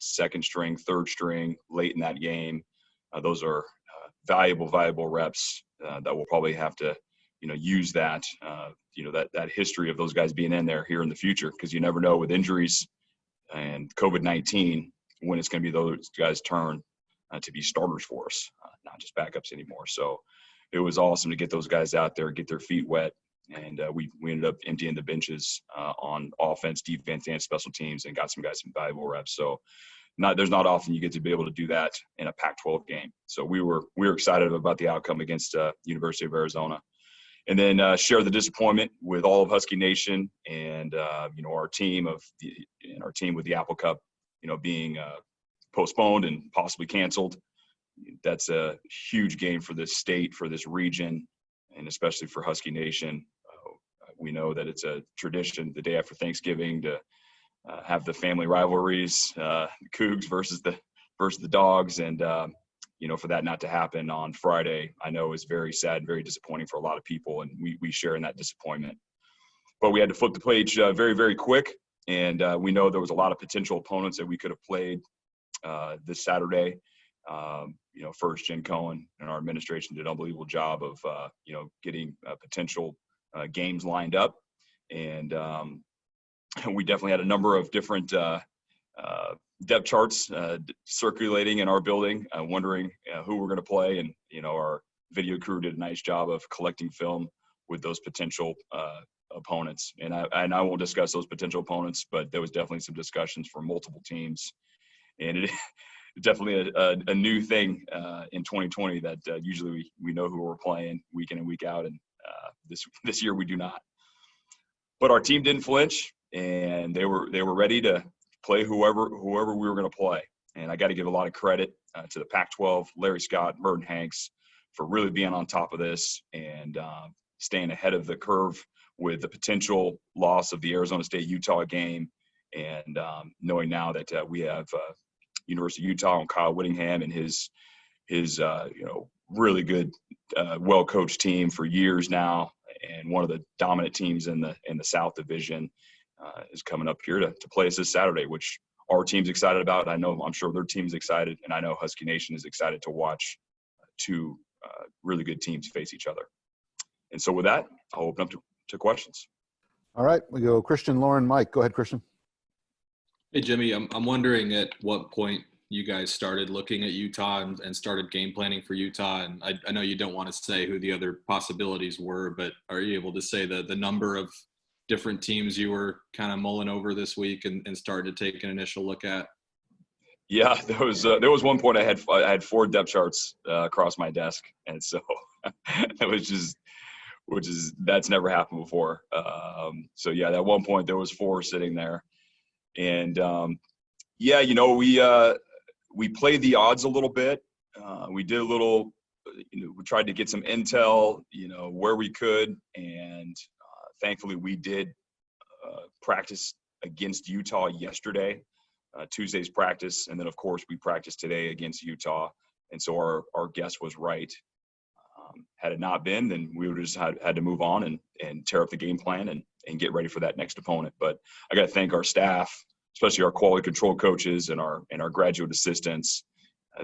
second string, third string late in that game. Those are valuable reps that we'll probably have to, use that, that history of those guys being in there here in the future, because you never know with injuries and COVID-19 when it's going to be those guys' turn to be starters for us, not just backups anymore. So it was awesome to get those guys out there, get their feet wet. And we ended up emptying the benches on offense, defense, and special teams, and got some guys some valuable reps. So there's not often you get to be able to do that in a Pac-12 game. So we were excited about the outcome against University of Arizona. And then share the disappointment with all of Husky Nation and our team with the Apple Cup, being postponed and possibly canceled. That's a huge game for this state, for this region, and especially for Husky Nation. We know that it's a tradition the day after Thanksgiving to have the family rivalries, the Cougs versus the Dogs, and for that not to happen on Friday, I know is very sad, very disappointing for a lot of people, and we share in that disappointment. But we had to flip the page very, very quick, and we know there was a lot of potential opponents that we could have played this Saturday. First, Jen Cohen and our administration did an unbelievable job of getting potential games lined up, and we definitely had a number of different depth charts circulating in our building, wondering who we're going to play. And, our video crew did a nice job of collecting film with those potential opponents. And I won't discuss those potential opponents, but there was definitely some discussions for multiple teams. And it definitely a new thing in 2020 that usually we know who we're playing week in and week out. And this year we do not. But our team didn't flinch, and they were ready to play whoever we were going to play. And I got to give a lot of credit to the Pac-12, Larry Scott, Merton Hanks, for really being on top of this and staying ahead of the curve with the potential loss of the Arizona State-Utah game. And knowing now that we have University of Utah and Kyle Whittingham and his really good, well-coached team for years now, and one of the dominant teams in the South Division, is coming up here to play us this Saturday, which our team's excited about. I'm sure their team's excited, and I know Husky Nation is excited to watch two really good teams face each other. And so with that, I'll open up to questions. All right, we go Christian, Lauren, Mike. Go ahead, Christian. Hey, Jimmy, I'm wondering at what point you guys started looking at Utah and started game planning for Utah. And I know you don't want to say who the other possibilities were, but are you able to say the number of different teams you were kind of mulling over this week and started to take an initial look at? Yeah, there was one point I had 4 depth charts across my desk, and so that's never happened before. So yeah, at one point there was 4 sitting there, and we played the odds a little bit. We did a little, we tried to get some intel, where we could, and thankfully we did practice against Utah yesterday, Tuesday's practice, and then of course we practiced today against Utah, and so our guess was right. Had it not been, then we would have just had to move on and tear up the game plan and get ready for that next opponent. But I got to thank our staff, especially our quality control coaches and our graduate assistants.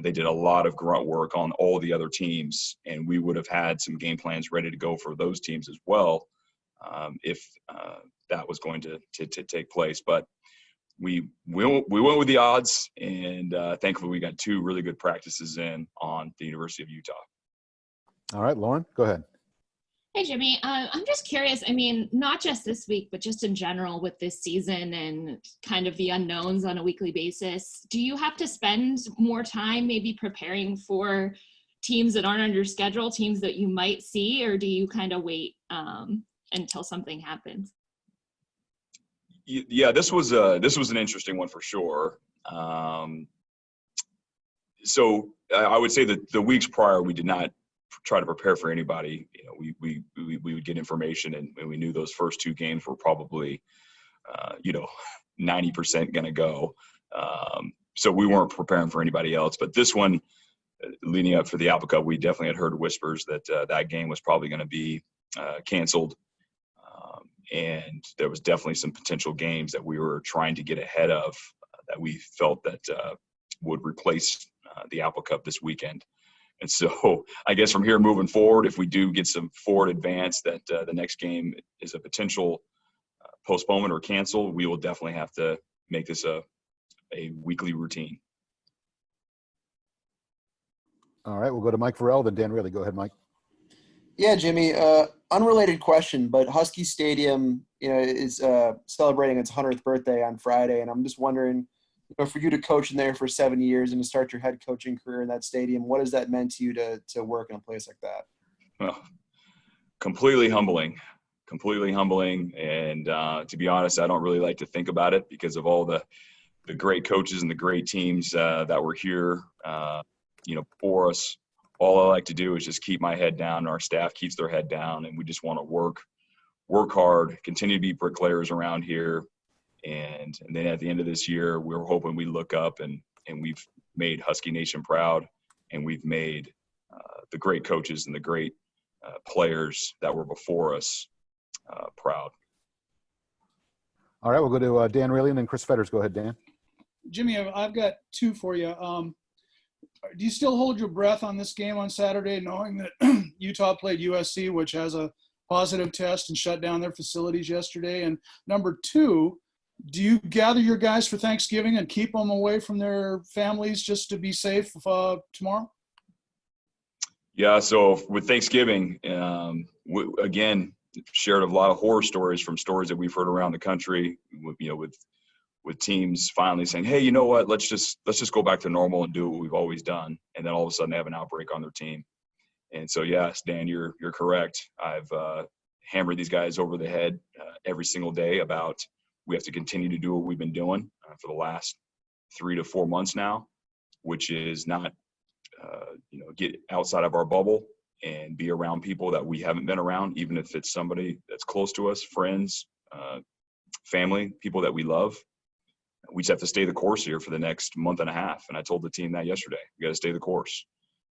They did a lot of grunt work on all the other teams, and we would have had some game plans ready to go for those teams as well, if that was going to take place. But we went with the odds, and thankfully we got 2 really good practices in on the University of Utah. All right, Lauren, go ahead. Hey, Jimmy. I'm just curious. I mean, not just this week, but just in general with this season and kind of the unknowns on a weekly basis, do you have to spend more time maybe preparing for teams that aren't on your schedule, teams that you might see, or do you kind of wait until something happens? Yeah, this was an interesting one for sure. So I would say that the weeks prior, we did not try to prepare for anybody. We would get information, and we knew those first 2 games were probably 90% going to go. So we weren't preparing for anybody else. But this one, leading up for the Apple Cup, we definitely had heard whispers that that game was probably going to be canceled. And there was definitely some potential games that we were trying to get ahead of that we felt that would replace the Apple Cup this weekend. And so I guess from here moving forward, if we do get some forward advance that the next game is a potential postponement or cancel, we will definitely have to make this a weekly routine. All right, we'll go to Mike Farrell, then Dan Riley. Go ahead, Mike. Yeah, Jimmy, unrelated question, but Husky Stadium, is celebrating its 100th birthday on Friday, and I'm just wondering, for you to coach in there for 7 years and to start your head coaching career in that stadium, what has that meant to you to work in a place like that? Well, completely humbling. And to be honest, I don't really like to think about it because of all the great coaches and the great teams that were here, for us. All I like to do is just keep my head down. Our staff keeps their head down, and we just want to work hard, continue to be bricklayers around here. And then at the end of this year, we're hoping we look up and we've made Husky Nation proud, and we've made the great coaches and the great players that were before us proud. All right, we'll go to Dan Riley and then Chris Fetters. Go ahead, Dan. Jimmy, I've got two for you. Do you still hold your breath on this game on Saturday, knowing that Utah played USC, which has a positive test and shut down their facilities yesterday? And number two, do you gather your guys for Thanksgiving and keep them away from their families just to be safe tomorrow? Yeah, so with Thanksgiving, we, again, shared a lot of horror stories from stories that we've heard around the country, with teams finally saying, hey, you know what, let's just go back to normal and do what we've always done. And then all of a sudden they have an outbreak on their team. And so, yes, Dan, you're correct. I've hammered these guys over the head every single day about we have to continue to do what we've been doing for the last 3 to 4 months now, which is not, get outside of our bubble and be around people that we haven't been around, even if it's somebody that's close to us, friends, family, people that we love. We just have to stay the course here for the next month and a half. And I told the team that yesterday. We got to stay the course.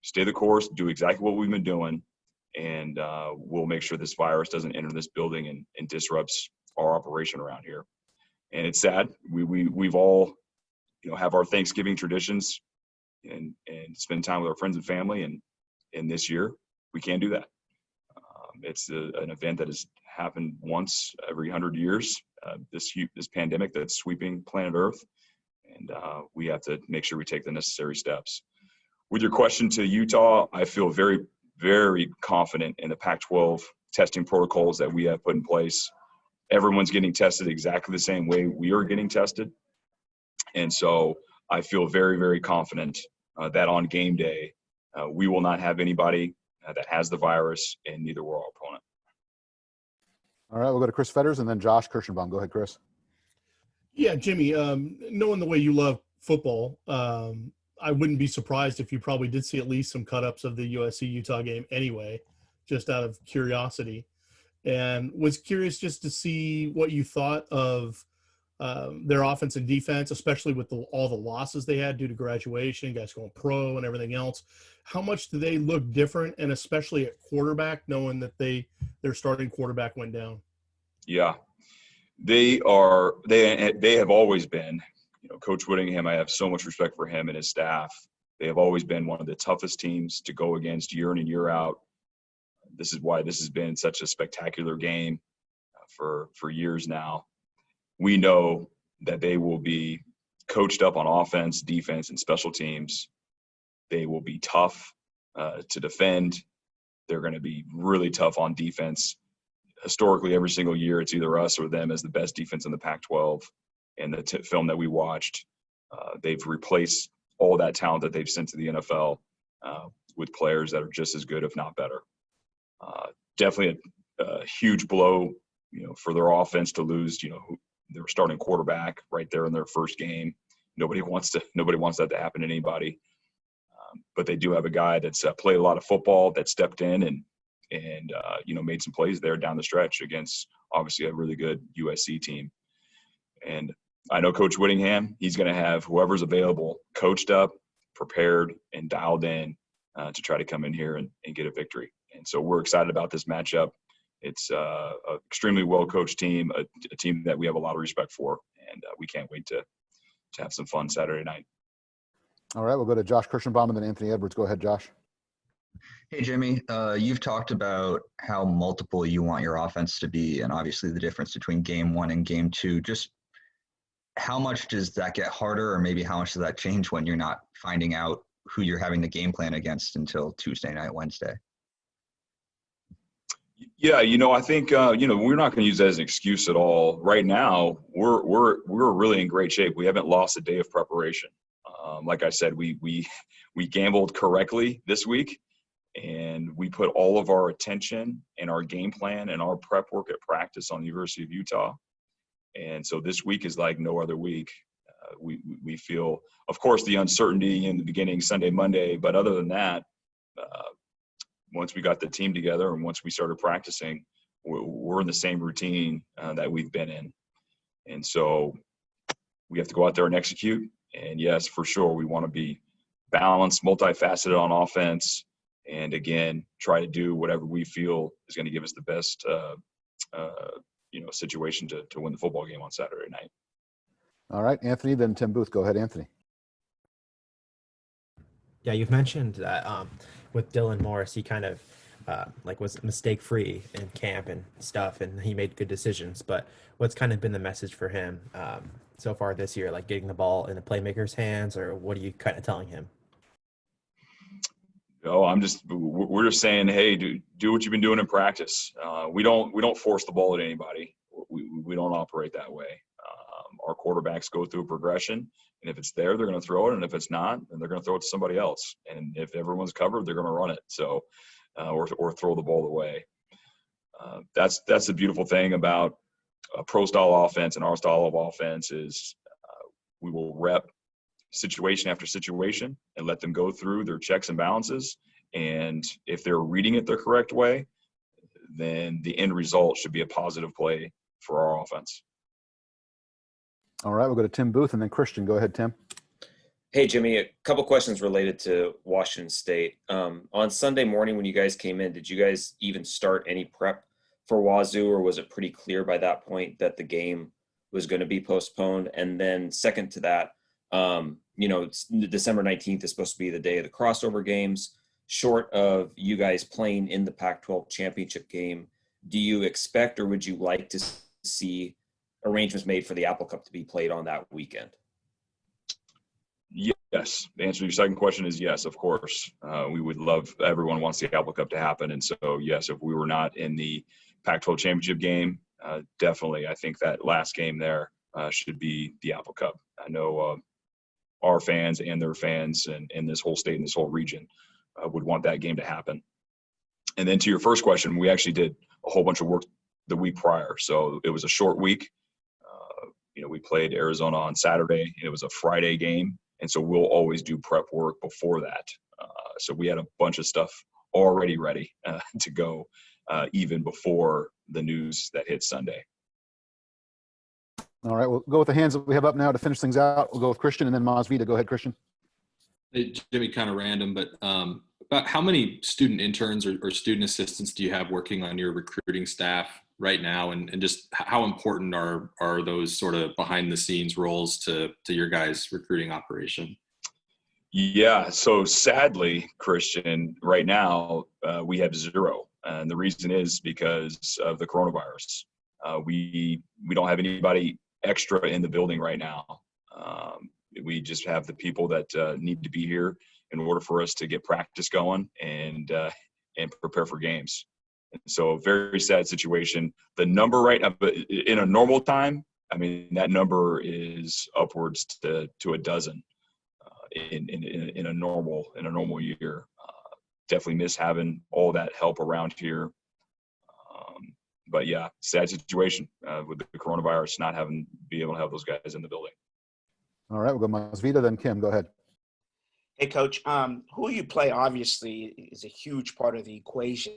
Stay the course, do exactly what we've been doing, and we'll make sure this virus doesn't enter this building and disrupts our operation around here. And it's sad. We've all, have our Thanksgiving traditions and spend time with our friends and family. And this year, we can't do that. It's an event that has happened once every 100 years. This pandemic that's sweeping planet Earth, and we have to make sure we take the necessary steps. With your question to Utah, I feel very, very confident in the Pac-12 testing protocols that we have put in place. Everyone's getting tested exactly the same way we are getting tested, and so I feel very, very confident that on game day we will not have anybody that has the virus, and neither will our opponent. All right, we'll go to Chris Fetters and then Josh Kirschenbaum. Go ahead, Chris. Yeah, Jimmy, knowing the way you love football, I wouldn't be surprised if you probably did see at least some cut-ups of the USC-Utah game anyway, just out of curiosity. And was curious just to see what you thought of their offense and defense, especially with all the losses they had due to graduation, guys going pro and everything else. How much do they look different, and especially at quarterback, knowing that their starting quarterback went down? Yeah, they have always been, Coach Whittingham, I have so much respect for him and his staff. They have always been one of the toughest teams to go against year in and year out. This is why this has been such a spectacular game for years now. We know that they will be coached up on offense, defense, and special teams. They will be tough to defend. They're going to be really tough on defense. Historically, every single year, it's either us or them as the best defense in the Pac-12. And the film that we watched, they've replaced all that talent that they've sent to the NFL with players that are just as good, if not better. Definitely a huge blow, for their offense to lose, their starting quarterback right there in their first game. Nobody wants that to happen to anybody. But they do have a guy that's played a lot of football, that stepped in and made some plays there down the stretch against obviously a really good USC team. And I know Coach Whittingham, he's going to have whoever's available coached up, prepared, and dialed in to try to come in here and get a victory. And so we're excited about this matchup. It's an extremely well-coached team, a team that we have a lot of respect for, and we can't wait to have some fun Saturday night. All right, we'll go to Josh Kirschenbaum and then Anthony Edwards. Go ahead, Josh. Hey, Jimmy, you've talked about how multiple you want your offense to be, and obviously the difference between game one and game two. Just how much does that get harder, or maybe how much does that change when you're not finding out who you're having the game plan against until Tuesday night, Wednesday? Yeah, I think we're not going to use that as an excuse at all. Right now, we're really in great shape. We haven't lost a day of preparation. Like I said, we gambled correctly this week, and we put all of our attention and our game plan and our prep work at practice on the University of Utah. And so this week is like no other week. We feel, of course, the uncertainty in the beginning, Sunday, Monday, but other than that, once we got the team together and once we started practicing, we're in the same routine that we've been in. And so we have to go out there and execute. And yes, for sure, we want to be balanced, multifaceted on offense, and again, try to do whatever we feel is going to give us the best, situation to win the football game on Saturday night. All right, Anthony, then Tim Booth. Go ahead, Anthony. Yeah, you've mentioned that with Dylan Morris, he kind of was mistake-free in camp and stuff, and he made good decisions. But what's kind of been the message for him so far this year, like getting the ball in the playmaker's hands, or what are you kind of telling him? We're just saying, hey, do what you've been doing in practice. We don't force the ball at anybody. We don't operate that way. Our quarterbacks go through a progression, and if it's there, they're going to throw it, and if it's not, then they're going to throw it to somebody else. And if everyone's covered, they're going to run it. So, or throw the ball away. That's the beautiful thing about a pro style offense and our style of offense is we will rep situation after situation and let them go through their checks and balances. And if they're reading it the correct way, then the end result should be a positive play for our offense. All right, we'll go to Tim Booth and then Christian. Go ahead, Tim. Hey, Jimmy, a couple questions related to Washington State. On Sunday morning when you guys came in, did you guys even start any prep for Wazoo, or was it pretty clear by that point that the game was going to be postponed? And then second to that, it's December 19th is supposed to be the day of the crossover games. Short of you guys playing in the Pac-12 championship game, do you expect or would you like to see arrangements made for the Apple Cup to be played on that weekend? Yes. The answer to your second question is yes, of course. We would love, everyone wants the Apple Cup to happen. And so, yes, if we were not in the Pac-12 championship game, definitely I think that last game there should be the Apple Cup. I know our fans and their fans and this whole state and this whole region would want that game to happen. And then to your first question, we actually did a whole bunch of work the week prior. So it was a short week. We played Arizona on Saturday, and it was a Friday game. And so we'll always do prep work before that. So we had a bunch of stuff already ready to go even before the news that hit Sunday. All right, we'll go with the hands that we have up now to finish things out. We'll go with Christian and then Masvita. Go ahead, Christian. Hey, Jimmy, kind of random, but about how many student interns or student assistants do you have working on your recruiting staff right now, and just how important are those sort of behind the scenes roles to your guys' recruiting operation? Yeah, so sadly, Christian, right now we have zero, and the reason is because of the coronavirus. We don't have anybody extra in the building right now. We just have the people that need to be here in order for us to get practice going and prepare for games. And so, very sad situation. The number right now, but in a normal time, I mean, that number is upwards to a dozen in a normal year. Definitely miss having all that help around here. But yeah, sad situation with the coronavirus, not be able to have those guys in the building. All right, we'll go Masvita, then Kim. Go ahead. Hey, Coach. Who you play obviously is a huge part of the equation,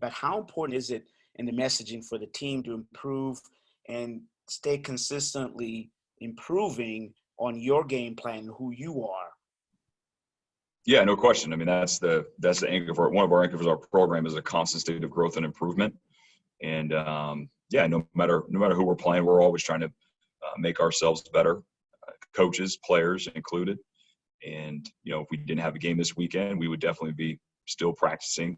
but how important is it in the messaging for the team to improve and stay consistently improving on your game plan, who you are? Yeah, no question. I mean, that's the anchor for one of our anchors of our program is a constant state of growth and improvement. And no matter who we're playing, we're always trying to make ourselves better. coaches, players included. And, you know, if we didn't have a game this weekend, we would definitely be still practicing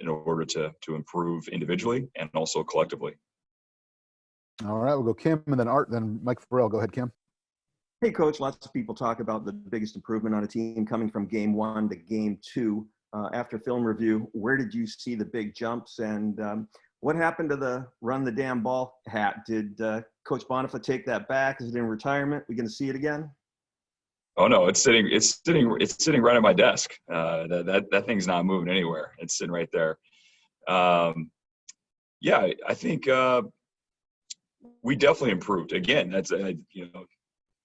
in order to improve individually and also collectively. All right, we'll go Kim and then Art, then Mike Farrell. Go ahead, Kim. Hey, Coach, lots of people talk about the biggest improvement on a team coming from game 1 to game 2. After film review, where did you see the big jumps, and what happened to the run the damn ball hat? Did Coach Bonifa take that back? Is it in retirement? We going to see it again? Oh no, it's sitting right at my desk. That thing's not moving anywhere. It's sitting right there. Yeah, I think we definitely improved. Again, that's you know,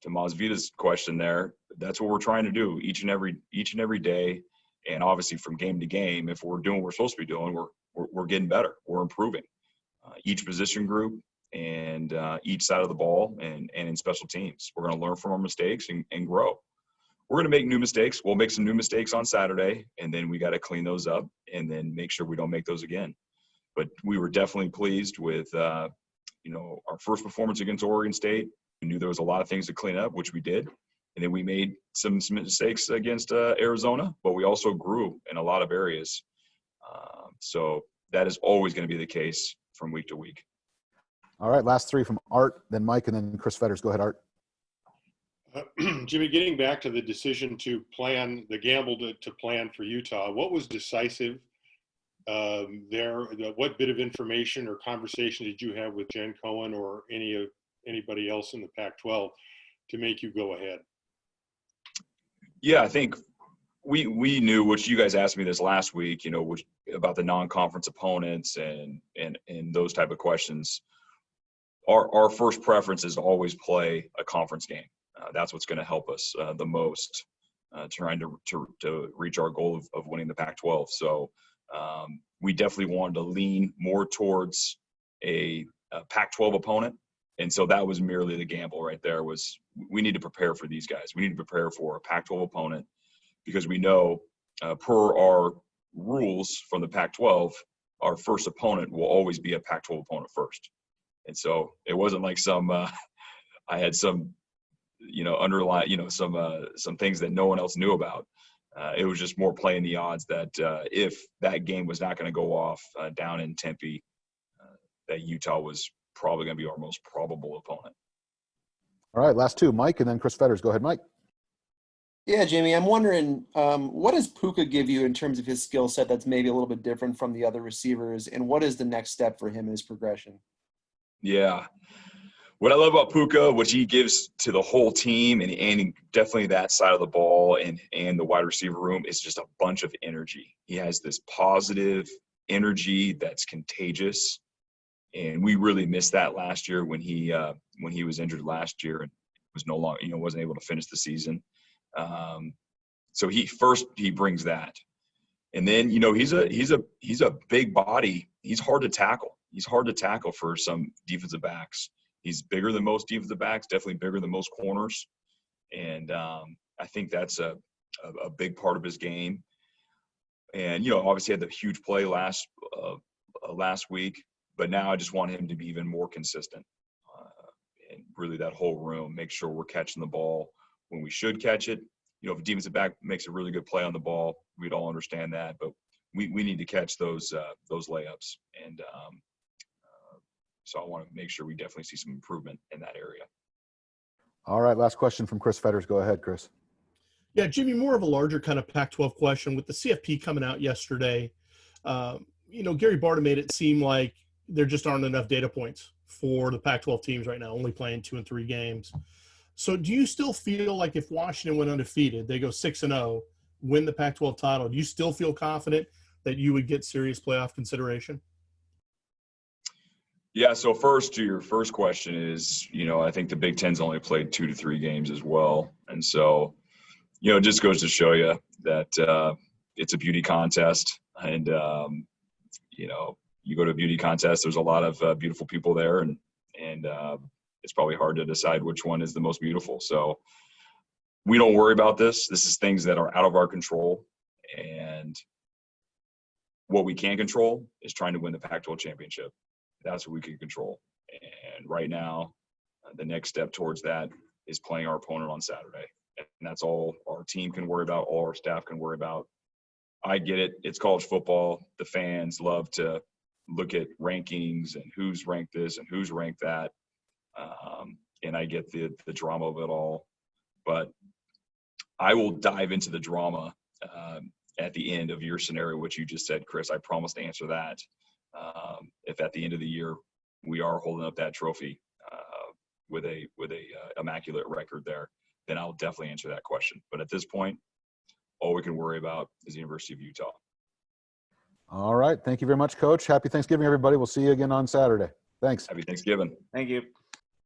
to Masvita's question there, that's what we're trying to do each and every day, and obviously from game to game. If we're doing what we're supposed to be doing, we're getting better. We're improving each position group and each side of the ball, and in special teams. We're going to learn from our mistakes and grow. We're going to make new mistakes. We'll make some new mistakes on Saturday, and then we got to clean those up and then make sure we don't make those again. But we were definitely pleased with, you know, our first performance against Oregon State. We knew there was a lot of things to clean up, which we did. And then we made some mistakes against Arizona, but we also grew in a lot of areas. So that is always going to be the case from week to week. All right, last three from Art, then Mike, and then Chris Fetters. Go ahead, Art. Jimmy, getting back to the decision to plan, the gamble to plan for Utah, what was decisive there? What bit of information or conversation did you have with Jen Cohen or anybody else in the Pac-12 to make you go ahead? Yeah, I think we knew, which you guys asked me this last week, you know, about the non-conference opponents and those type of questions. Our first preference is to always play a conference game. That's what's going to help us the most, trying to reach our goal of winning the Pac-12. So we definitely wanted to lean more towards a Pac-12 opponent. And so that was merely the gamble right there. Was we need to prepare for these guys. We need to prepare for a Pac-12 opponent, because we know per our rules from the Pac-12, our first opponent will always be a Pac-12 opponent first. And so it wasn't like I had some, you know, underlying, you know, some things that no one else knew about. It was just more playing the odds that if that game was not going to go off down in Tempe, that Utah was probably going to be our most probable opponent. All right, last two, Mike, and then Chris Fetters. Go ahead, Mike. Yeah, Jamie, I'm wondering, what does Puka give you in terms of his skill set that's maybe a little bit different from the other receivers, and what is the next step for him in his progression? Yeah. What I love about Puka, which he gives to the whole team and definitely that side of the ball and the wide receiver room, is just a bunch of energy. He has this positive energy that's contagious. And we really missed that last year when he was injured last year and was no longer, you know, wasn't able to finish the season. So he brings that. And then, you know, he's a big body. He's hard to tackle. He's hard to tackle for some defensive backs. He's bigger than most defensive backs, definitely bigger than most corners. And I think that's a big part of his game. And, you know, obviously had the huge play last week, but now I just want him to be even more consistent. And really that whole room, make sure we're catching the ball when we should catch it. You know, if a defensive back makes a really good play on the ball, we'd all understand that, but we need to catch those layups. And so I want to make sure we definitely see some improvement in that area. All right, last question from Chris Fetters. Go ahead, Chris. Yeah, Jimmy, more of a larger kind of Pac-12 question. With the CFP coming out yesterday, you know, Gary Barta made it seem like there just aren't enough data points for the Pac-12 teams right now, only playing 2 and 3 games. So do you still feel like if Washington went undefeated, they go 6-0, win the Pac-12 title, do you still feel confident that you would get serious playoff consideration? Yeah, so first, to your first question is, you know, I think the Big Ten's only played 2 to 3 games as well. And so, you know, it just goes to show you that it's a beauty contest. And, you know, you go to a beauty contest, there's a lot of beautiful people there, and it's probably hard to decide which one is the most beautiful. So we don't worry about this. This is things that are out of our control. And what we can control is trying to win the Pac-12 championship. That's what we can control. And right now, the next step towards that is playing our opponent on Saturday. And that's all our team can worry about, all our staff can worry about. I get it. It's college football. The fans love to look at rankings and who's ranked this and who's ranked that. And I get the drama of it all. But I will dive into the drama at the end of your scenario, which you just said, Chris. I promise to answer that. If at the end of the year we are holding up that trophy with a immaculate record there, then I'll definitely answer that question. But at this point, all we can worry about is the University of Utah. All right. Thank you very much, Coach. Happy Thanksgiving, everybody. We'll see you again on Saturday. Thanks. Happy Thanksgiving. Thank you.